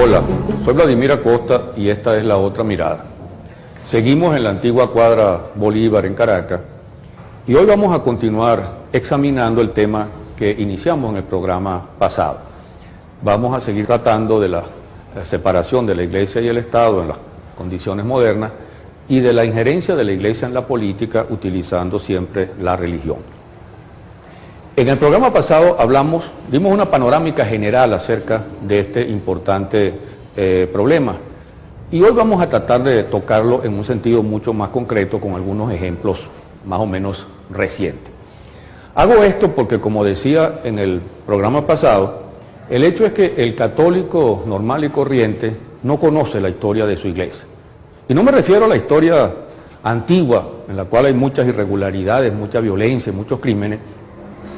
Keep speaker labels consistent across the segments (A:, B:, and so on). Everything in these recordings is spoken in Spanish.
A: Hola, soy Vladimir Acosta y esta es La Otra Mirada. Seguimos en la antigua cuadra Bolívar en Caracas y hoy vamos a continuar examinando el tema que iniciamos en el programa pasado. Vamos a seguir tratando de la separación de la Iglesia y el Estado en las condiciones modernas y de la injerencia de la Iglesia en la política utilizando siempre la religión. En el programa pasado dimos una panorámica general acerca de este importante problema y hoy vamos a tratar de tocarlo en un sentido mucho más concreto con algunos ejemplos más o menos recientes. Hago esto porque, como decía en el programa pasado, el hecho es que el católico normal y corriente no conoce la historia de su iglesia. Y no me refiero a la historia antigua, en la cual hay muchas irregularidades, mucha violencia, muchos crímenes,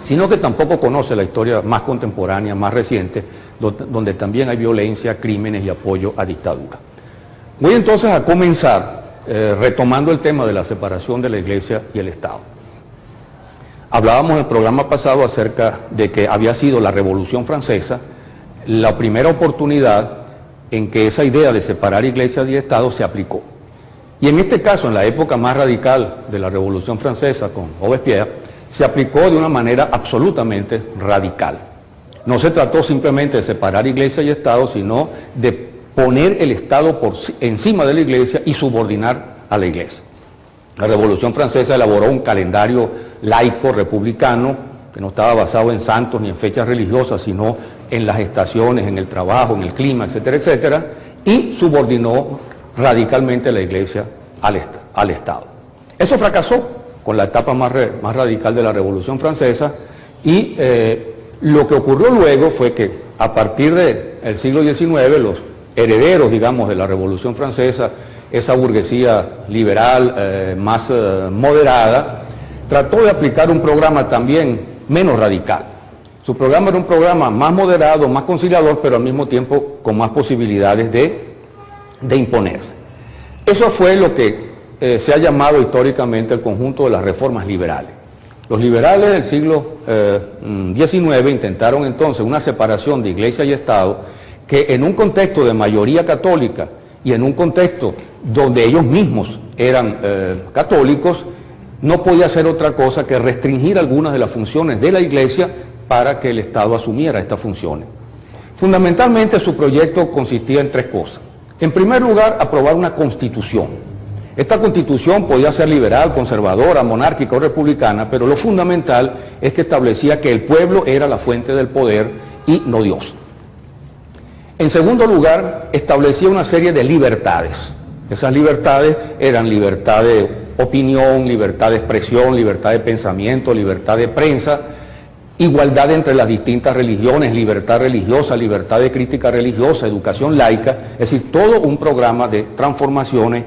A: sino que tampoco conoce la historia más contemporánea, más reciente, donde también hay violencia, crímenes y apoyo a dictadura. Voy entonces a comenzar retomando el tema de la separación de la Iglesia y el Estado. Hablábamos en el programa pasado acerca de que había sido la Revolución Francesa la primera oportunidad en que esa idea de separar Iglesia y Estado se aplicó. Y en este caso, en la época más radical de la Revolución Francesa con Robespierre, se aplicó de una manera absolutamente radical. No se trató simplemente de separar Iglesia y Estado, sino de poner el Estado encima de la Iglesia y subordinar a la Iglesia. La Revolución Francesa elaboró un calendario laico republicano que no estaba basado en santos ni en fechas religiosas, sino en las estaciones, en el trabajo, en el clima, etcétera, etcétera, y subordinó radicalmente a la Iglesia al Estado. Eso fracasó con la etapa más radical de la Revolución Francesa y lo que ocurrió luego fue que a partir del siglo XIX los herederos, digamos, de la Revolución Francesa, esa burguesía liberal más moderada, trató de aplicar un programa también menos radical. Su programa era un programa más moderado, más conciliador, pero al mismo tiempo con más posibilidades de imponerse. Eso fue lo que se ha llamado históricamente el conjunto de las reformas liberales. Los liberales del siglo XIX intentaron entonces una separación de Iglesia y Estado que en un contexto de mayoría católica y en un contexto donde ellos mismos eran católicos, no podía hacer otra cosa que restringir algunas de las funciones de la Iglesia para que el Estado asumiera estas funciones. Fundamentalmente su proyecto consistía en tres cosas. En primer lugar, aprobar una constitución. Esta constitución podía ser liberal, conservadora, monárquica o republicana, pero lo fundamental es que establecía que el pueblo era la fuente del poder y no Dios. En segundo lugar, establecía una serie de libertades. Esas libertades eran libertad de opinión, libertad de expresión, libertad de pensamiento, libertad de prensa, igualdad entre las distintas religiones, libertad religiosa, libertad de crítica religiosa, educación laica, es decir, todo un programa de transformaciones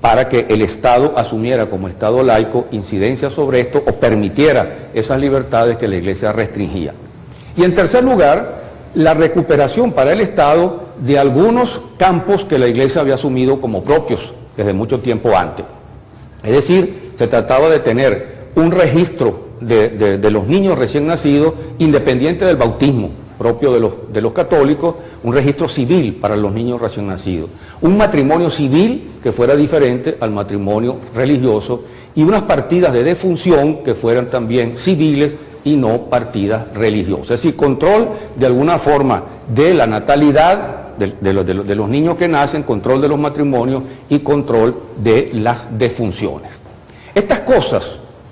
A: para que el Estado asumiera como Estado laico incidencia sobre esto o permitiera esas libertades que la Iglesia restringía. Y en tercer lugar, la recuperación para el Estado de algunos campos que la Iglesia había asumido como propios desde mucho tiempo antes. Es decir, se trataba de tener un registro de los niños recién nacidos independiente del bautismo propio de los católicos, un registro civil para los niños recién nacidos, un matrimonio civil que fuera diferente al matrimonio religioso y unas partidas de defunción que fueran también civiles y no partidas religiosas. Es decir, control de alguna forma de la natalidad de los niños que nacen, control de los matrimonios y control de las defunciones. Estas cosas,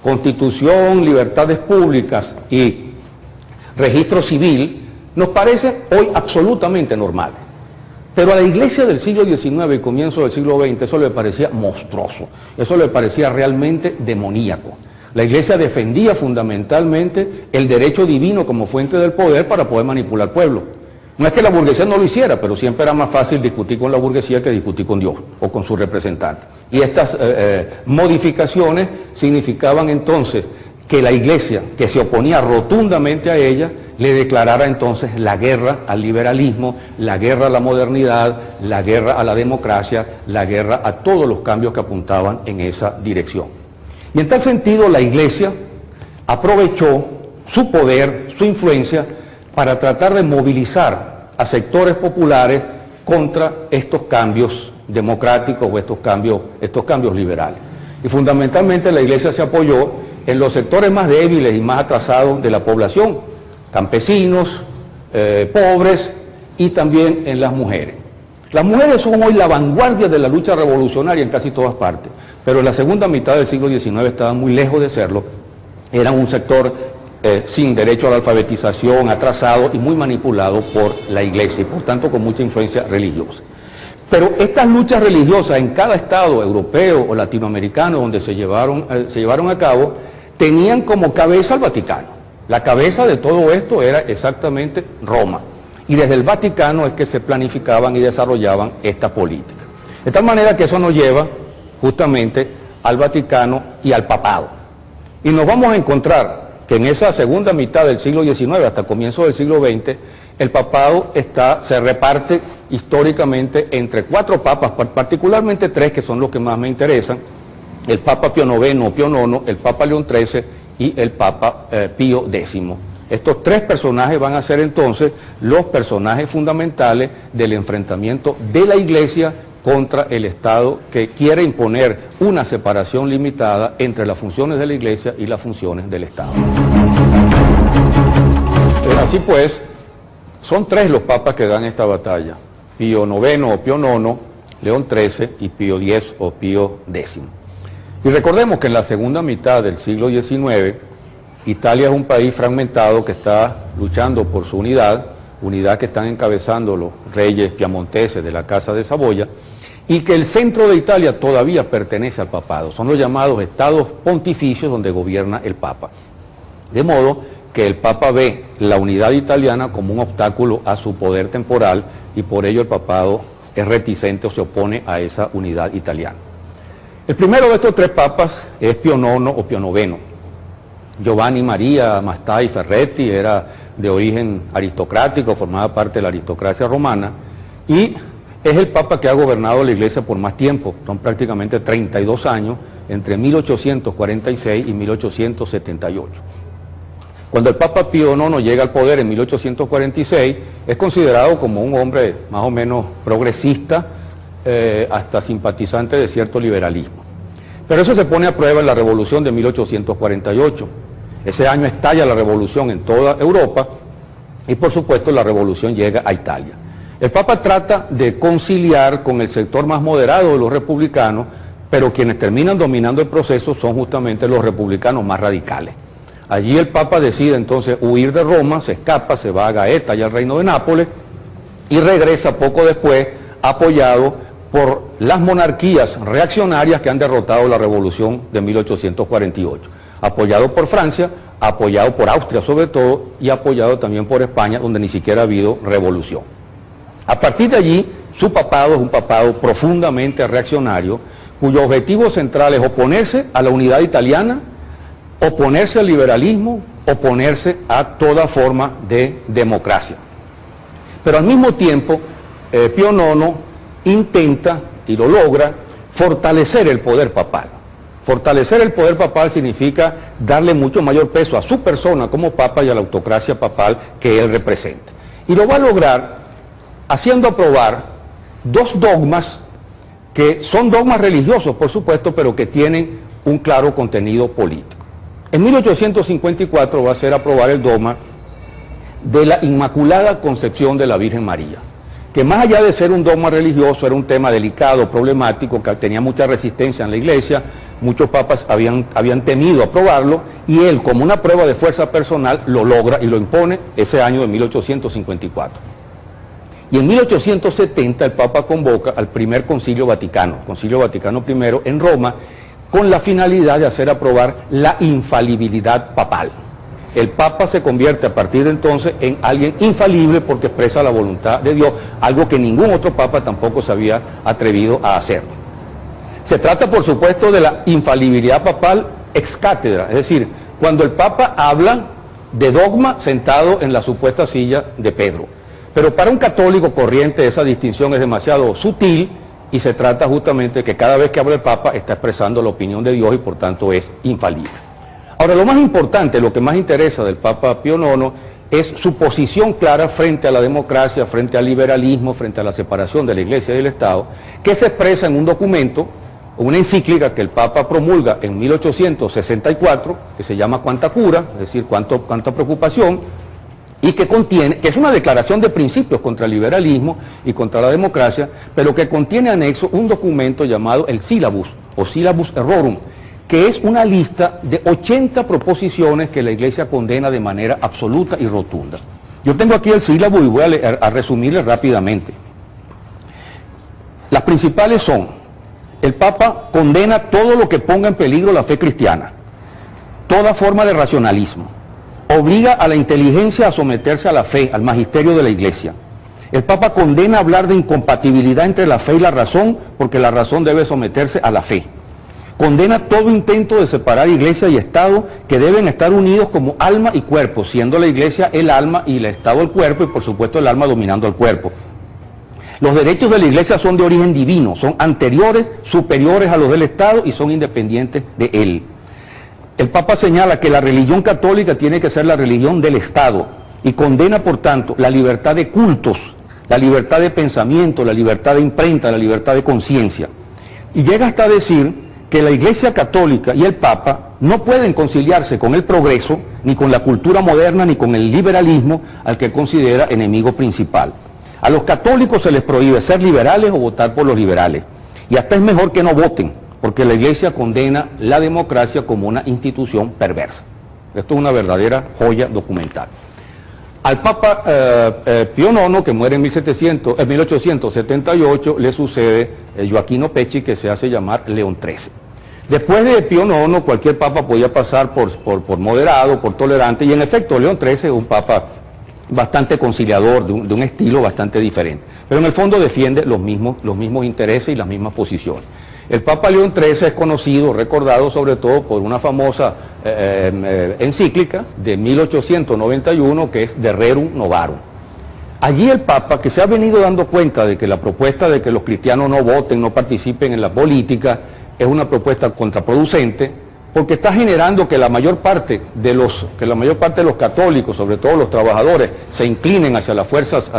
A: constitución, libertades públicas y registro civil, nos parece hoy absolutamente normal. Pero a la Iglesia del siglo XIX y comienzo del siglo XX eso le parecía monstruoso, eso le parecía realmente demoníaco. La Iglesia defendía fundamentalmente el derecho divino como fuente del poder para poder manipular pueblo. No es que la burguesía no lo hiciera, pero siempre era más fácil discutir con la burguesía que discutir con Dios o con sus representantes. Y estas modificaciones significaban entonces que la Iglesia, que se oponía rotundamente a ella, le declarara entonces la guerra al liberalismo, la guerra a la modernidad, la guerra a la democracia, la guerra a todos los cambios que apuntaban en esa dirección. Y en tal sentido la Iglesia aprovechó su poder, su influencia, para tratar de movilizar a sectores populares contra estos cambios democráticos o estos cambios liberales. Y fundamentalmente la Iglesia se apoyó en los sectores más débiles y más atrasados de la población, campesinos, pobres y también en las mujeres. Las mujeres son hoy la vanguardia de la lucha revolucionaria en casi todas partes, pero en la segunda mitad del siglo XIX estaban muy lejos de serlo, eran un sector sin derecho a la alfabetización, atrasado y muy manipulado por la Iglesia y por tanto con mucha influencia religiosa. Pero estas luchas religiosas en cada estado europeo o latinoamericano donde se llevaron a cabo, tenían como cabeza al Vaticano. La cabeza de todo esto era exactamente Roma. Y desde el Vaticano es que se planificaban y desarrollaban esta política. De tal manera que eso nos lleva justamente al Vaticano y al papado. Y nos vamos a encontrar que en esa segunda mitad del siglo XIX hasta comienzos del siglo XX, el papado se reparte históricamente entre 4 papas, particularmente 3 que son los que más me interesan: el Papa Pío IX o Pío IX, el Papa León XIII y el Papa Pío X. Estos 3 personajes van a ser entonces los personajes fundamentales del enfrentamiento de la Iglesia contra el Estado, que quiere imponer una separación limitada entre las funciones de la Iglesia y las funciones del Estado. Así pues, son 3 los papas que dan esta batalla: Pío IX o Pío IX, León XIII y Pío X o Pío X. Y recordemos que en la segunda mitad del siglo XIX, Italia es un país fragmentado que está luchando por su unidad que están encabezando los reyes piamonteses de la Casa de Saboya, y que el centro de Italia todavía pertenece al papado. Son los llamados estados pontificios donde gobierna el papa. De modo que el papa ve la unidad italiana como un obstáculo a su poder temporal y por ello el papado es reticente o se opone a esa unidad italiana. El primero de estos 3 papas es Pío IX o Pío IX. Giovanni Maria Mastai Ferretti era de origen aristocrático, formaba parte de la aristocracia romana y es el papa que ha gobernado la Iglesia por más tiempo, son prácticamente 32 años, entre 1846 y 1878. Cuando el Papa Pío IX llega al poder en 1846, es considerado como un hombre más o menos progresista, hasta simpatizante de cierto liberalismo. Pero eso se pone a prueba en la Revolución de 1848. Ese año estalla la revolución en toda Europa y por supuesto la revolución llega a Italia. El Papa trata de conciliar con el sector más moderado de los republicanos, pero quienes terminan dominando el proceso son justamente los republicanos más radicales. Allí el Papa decide entonces huir de Roma, se escapa, se va a Gaeta y al reino de Nápoles y regresa poco después apoyado por las monarquías reaccionarias que han derrotado la revolución de 1848. Apoyado por Francia, apoyado por Austria sobre todo y apoyado también por España, donde ni siquiera ha habido revolución. A partir de allí, su papado es un papado profundamente reaccionario, cuyo objetivo central es oponerse a la unidad italiana, oponerse al liberalismo, oponerse a toda forma de democracia. Pero al mismo tiempo, Pío IX intenta, y lo logra, fortalecer el poder papal. Fortalecer el poder papal significa darle mucho mayor peso a su persona como papa y a la autocracia papal que él representa. Y lo va a lograr haciendo aprobar 2 dogmas que son dogmas religiosos, por supuesto, pero que tienen un claro contenido político. En 1854 va a ser aprobar el dogma de la Inmaculada Concepción de la Virgen María, que más allá de ser un dogma religioso era un tema delicado, problemático, que tenía mucha resistencia en la Iglesia. Muchos papas habían temido aprobarlo y él, como una prueba de fuerza personal, lo logra y lo impone ese año de 1854. Y en 1870 el Papa convoca al primer Concilio Vaticano I en Roma, con la finalidad de hacer aprobar la infalibilidad papal. El Papa se convierte a partir de entonces en alguien infalible porque expresa la voluntad de Dios, algo que ningún otro Papa tampoco se había atrevido a hacer. Se trata, por supuesto, de la infalibilidad papal ex cátedra, es decir, cuando el Papa habla de dogma sentado en la supuesta silla de Pedro. Pero para un católico corriente esa distinción es demasiado sutil y se trata justamente de que cada vez que habla el Papa está expresando la opinión de Dios y por tanto es infalible. Ahora, lo más importante, lo que más interesa del Papa Pío IX es su posición clara frente a la democracia, frente al liberalismo, frente a la separación de la Iglesia y del Estado, que se expresa en un documento, una encíclica que el Papa promulga en 1864, que se llama Quanta Cura, es decir, cuánta preocupación, y que contiene, que es una declaración de principios contra el liberalismo y contra la democracia, pero que contiene anexo un documento llamado el Syllabus, o Syllabus Errorum, que es una lista de 80 proposiciones que la Iglesia condena de manera absoluta y rotunda. Yo tengo aquí el sílabo y voy a resumirle rápidamente. Las principales son: el Papa condena todo lo que ponga en peligro la fe cristiana, toda forma de racionalismo, obliga a la inteligencia a someterse a la fe, al magisterio de la Iglesia. El Papa condena hablar de incompatibilidad entre la fe y la razón, porque la razón debe someterse a la fe. Condena todo intento de separar Iglesia y Estado, que deben estar unidos como alma y cuerpo, siendo la Iglesia el alma y el Estado el cuerpo, y por supuesto el alma dominando al cuerpo. Los derechos de la Iglesia son de origen divino, son anteriores, superiores a los del Estado y son independientes de él. El Papa señala que la religión católica tiene que ser la religión del Estado y condena, por tanto, la libertad de cultos, la libertad de pensamiento, la libertad de imprenta, la libertad de conciencia. Y llega hasta decir que la Iglesia Católica y el Papa no pueden conciliarse con el progreso, ni con la cultura moderna, ni con el liberalismo, al que considera enemigo principal. A los católicos se les prohíbe ser liberales o votar por los liberales. Y hasta es mejor que no voten, porque la Iglesia condena la democracia como una institución perversa. Esto es una verdadera joya documental. Al Papa Pío IX, que muere en 1878, le sucede Joaquino Pecci, que se hace llamar León XIII. Después de Pío IX, cualquier papa podía pasar por moderado, por tolerante, y en efecto León XIII es un papa bastante conciliador, de un estilo bastante diferente. Pero en el fondo defiende los mismos intereses y las mismas posiciones. El Papa León XIII es conocido, recordado sobre todo por una famosa encíclica de 1891 que es De Rerum Novarum. Allí el Papa, que se ha venido dando cuenta de que la propuesta de que los cristianos no voten, no participen en la política, es una propuesta contraproducente, porque está generando que la mayor parte de los católicos, sobre todo los trabajadores, se inclinen hacia las fuerzas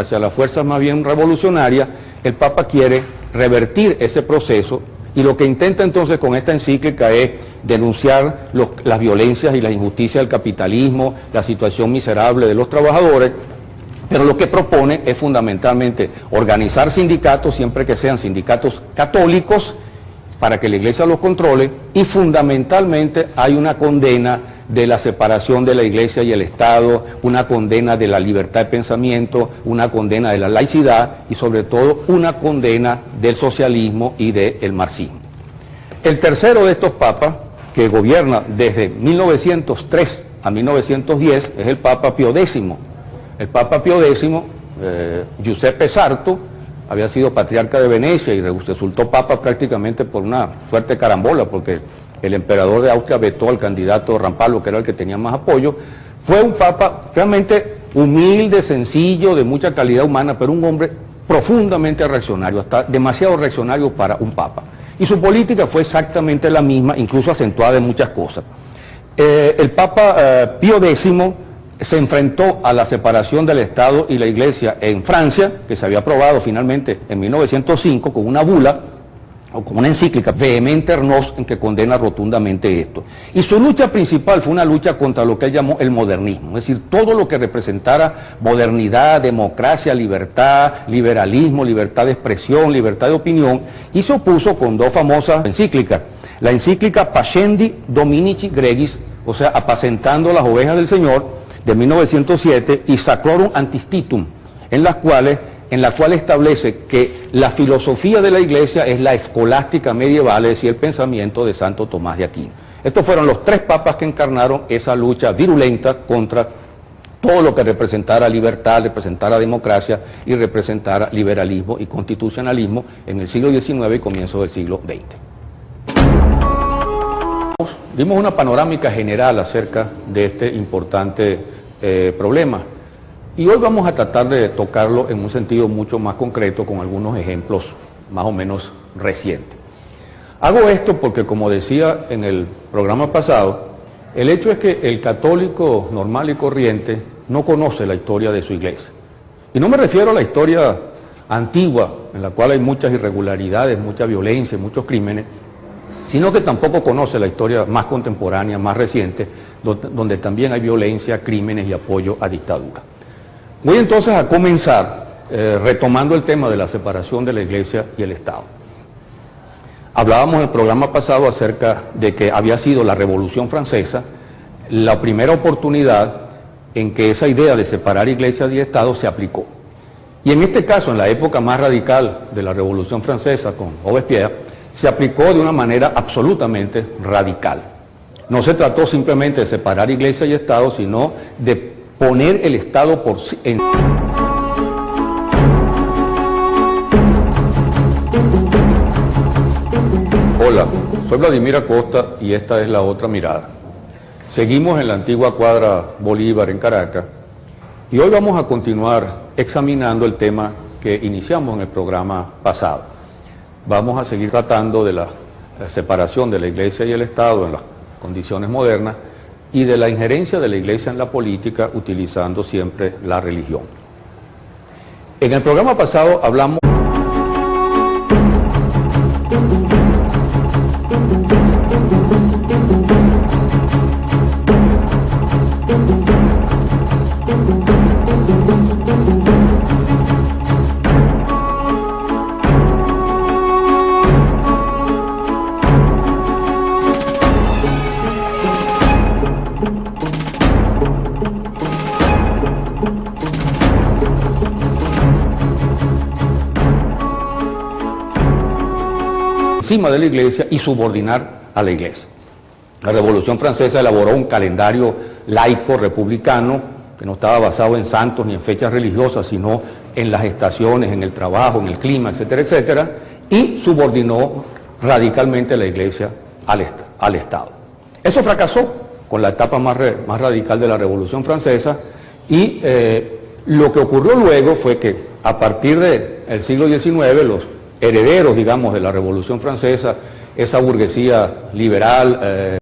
A: más bien revolucionarias. El Papa quiere revertir ese proceso. Y lo que intenta entonces con esta encíclica es denunciar las violencias y las injusticias del capitalismo, la situación miserable de los trabajadores, pero lo que propone es fundamentalmente organizar sindicatos, siempre que sean sindicatos católicos, para que la Iglesia los controle, y fundamentalmente hay una condena de la separación de la Iglesia y el Estado, una condena de la libertad de pensamiento, una condena de la laicidad y sobre todo una condena del socialismo y del marxismo. El tercero de estos papas, que gobierna desde 1903 a 1910, es el Papa Pío X. El Papa Pío X, Giuseppe Sarto, había sido patriarca de Venecia y resultó papa prácticamente por una suerte carambola, porque el emperador de Austria vetó al candidato Rampalo, que era el que tenía más apoyo. Fue un papa realmente humilde, sencillo, de mucha calidad humana, pero un hombre profundamente reaccionario, hasta demasiado reaccionario para un papa. Y su política fue exactamente la misma, incluso acentuada en muchas cosas. El Papa Pío X se enfrentó a la separación del Estado y la Iglesia en Francia, que se había aprobado finalmente en 1905 con una bula, o con una encíclica, Vehementer Nos, en que condena rotundamente esto. Y su lucha principal fue una lucha contra lo que él llamó el modernismo, es decir, todo lo que representara modernidad, democracia, libertad, liberalismo, libertad de expresión, libertad de opinión, y se opuso con dos famosas encíclicas. La encíclica Pascendi Dominici Gregis, o sea, apacentando las ovejas del Señor, de 1907, y Sacrorum Antistitum, en la cual establece que la filosofía de la Iglesia es la escolástica medieval, es decir, el pensamiento de Santo Tomás de Aquino. Estos fueron los tres papas que encarnaron esa lucha virulenta contra todo lo que representara libertad, representara democracia y representara liberalismo y constitucionalismo en el siglo XIX y comienzo del siglo XX. Dimos una panorámica general acerca de este importante problema. Y hoy vamos a tratar de tocarlo en un sentido mucho más concreto con algunos ejemplos más o menos recientes. Hago esto porque, como decía en el programa pasado, el hecho es que el católico normal y corriente no conoce la historia de su iglesia. Y no me refiero a la historia antigua, en la cual hay muchas irregularidades, mucha violencia, muchos crímenes, sino que tampoco conoce la historia más contemporánea, más reciente, donde también hay violencia, crímenes y apoyo a dictadura. Voy entonces a comenzar retomando el tema de la separación de la Iglesia y el Estado. Hablábamos en el programa pasado acerca de que había sido la Revolución Francesa la primera oportunidad en que esa idea de separar Iglesia y Estado se aplicó. Y en este caso, en la época más radical de la Revolución Francesa, con Robespierre, se aplicó de una manera absolutamente radical. No se trató simplemente de separar Iglesia y Estado, sino de poner el Estado por sí. Hola, soy Vladimir Acosta y esta es La Otra Mirada. Seguimos en la antigua cuadra Bolívar en Caracas y hoy vamos a continuar examinando el tema que iniciamos en el programa pasado. Vamos a seguir tratando de la separación de la Iglesia y el Estado en las condiciones modernas y de la injerencia de la Iglesia en la política utilizando siempre la religión. En el programa pasado hablamos encima de la Iglesia y subordinar a la Iglesia. La Revolución Francesa elaboró un calendario laico republicano que no estaba basado en santos ni en fechas religiosas, sino en las estaciones, en el trabajo, en el clima, etcétera, etcétera, y subordinó radicalmente a la Iglesia al Estado. Eso fracasó con la etapa más radical de la Revolución Francesa y lo que ocurrió luego fue que a partir del siglo XIX los herederos, digamos, de la Revolución Francesa, esa burguesía liberal,